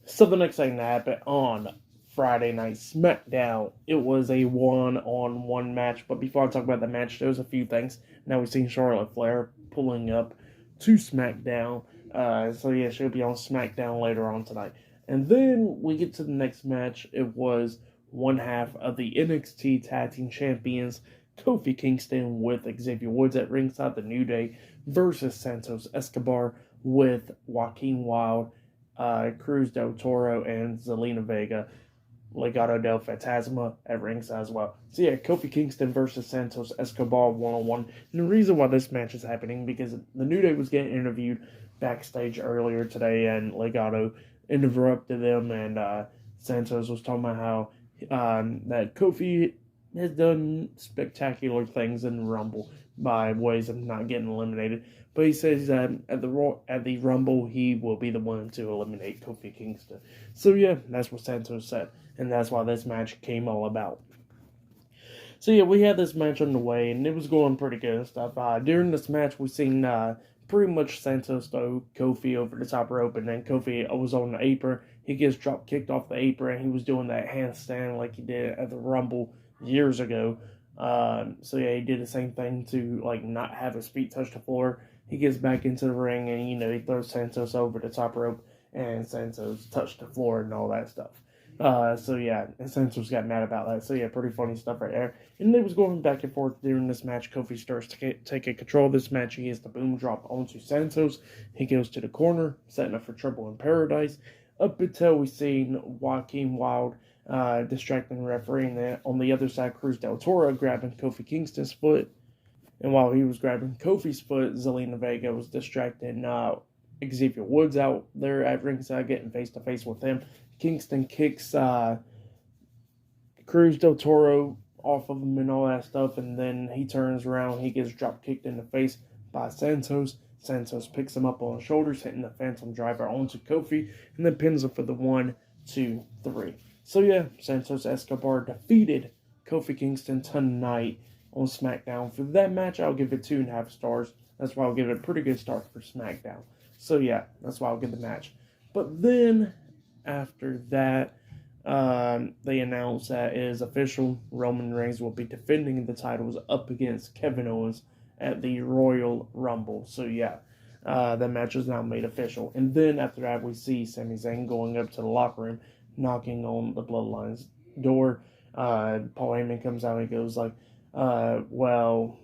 So the next thing that happened on Friday Night SmackDown, it was a one-on-one match. But before I talk about the match, there's a few things. Now we've seen Charlotte Flair pulling up to SmackDown. So yeah, she'll be on SmackDown later on tonight. And then we get to the next match. It was one half of the NXT Tag Team Champions, Kofi Kingston with Xavier Woods at ringside, the New Day, versus Santos Escobar with Joaquin Wilde, Cruz del Toro, and Zelina Vega, Legado del Fantasma at ringside as well. So yeah, Kofi Kingston versus Santos Escobar one-on-one. And the reason why this match is happening, because the New Day was getting interviewed backstage earlier today, and Legado interrupted them, and Santos was talking about how that Kofi has done spectacular things in the Rumble by ways of not getting eliminated. But he says that at the Rumble, he will be the one to eliminate Kofi Kingston. So yeah, that's what Santos said, and that's why this match came all about. So yeah, we had this match underway, and it was going pretty good and stuff. During this match, we seen pretty much Santos throw Kofi over the top rope, and then Kofi was on the apron. He gets drop kicked off the apron. He was doing that handstand like he did at the Rumble years ago. So yeah, he did the same thing to like not have his feet touch the floor. He gets back into the ring, and he throws Santos over the top rope, and Santos touched the floor and all that stuff. So yeah, and Santos got mad about that. So yeah, pretty funny stuff right there. And it was going back and forth during this match. Kofi starts to take control of this match. He gets the boom drop onto Santos. He goes to the corner, setting up for trouble in paradise. Up until we seen Joaquin Wilde distracting the referee, and then on the other side, Cruz del Toro grabbing Kofi Kingston's foot. And while he was grabbing Kofi's foot, Zelina Vega was distracting Xavier Woods out there at ringside, getting face-to-face with him. Kingston kicks Cruz del Toro off of him and all that stuff, and then he turns around. He gets drop-kicked in the face by Santos. Santos picks him up on the shoulders, hitting the Phantom Driver onto Kofi, and then pins him for the 1, 2, 3. So yeah, Santos Escobar defeated Kofi Kingston tonight on SmackDown. For that match, I'll give it 2.5 stars. That's why I'll give it a pretty good start for SmackDown. So yeah, that's why I'll give the match. But then, after that, they announced that it is official. Roman Reigns will be defending the titles up against Kevin Owens at the Royal Rumble. So yeah, that match is now made official. And then after that, we see Sami Zayn going up to the locker room, knocking on the Bloodline's door. Paul Heyman comes out and he goes like, well,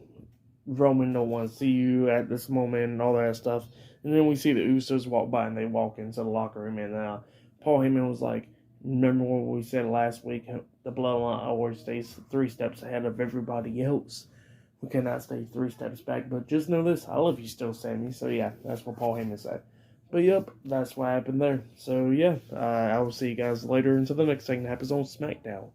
Roman don't want to see you at this moment and all that stuff. And then we see the Usos walk by, and they walk into the locker room, and Paul Heyman was like, remember what we said last week, the Bloodline always stays 3 steps ahead of everybody else. We cannot stay 3 steps back, but just know this, I love you still, Sammy. So yeah, that's what Paul Heyman said. But yep, that's what happened there. So yeah, I will see you guys later until the next thing that happens on SmackDown.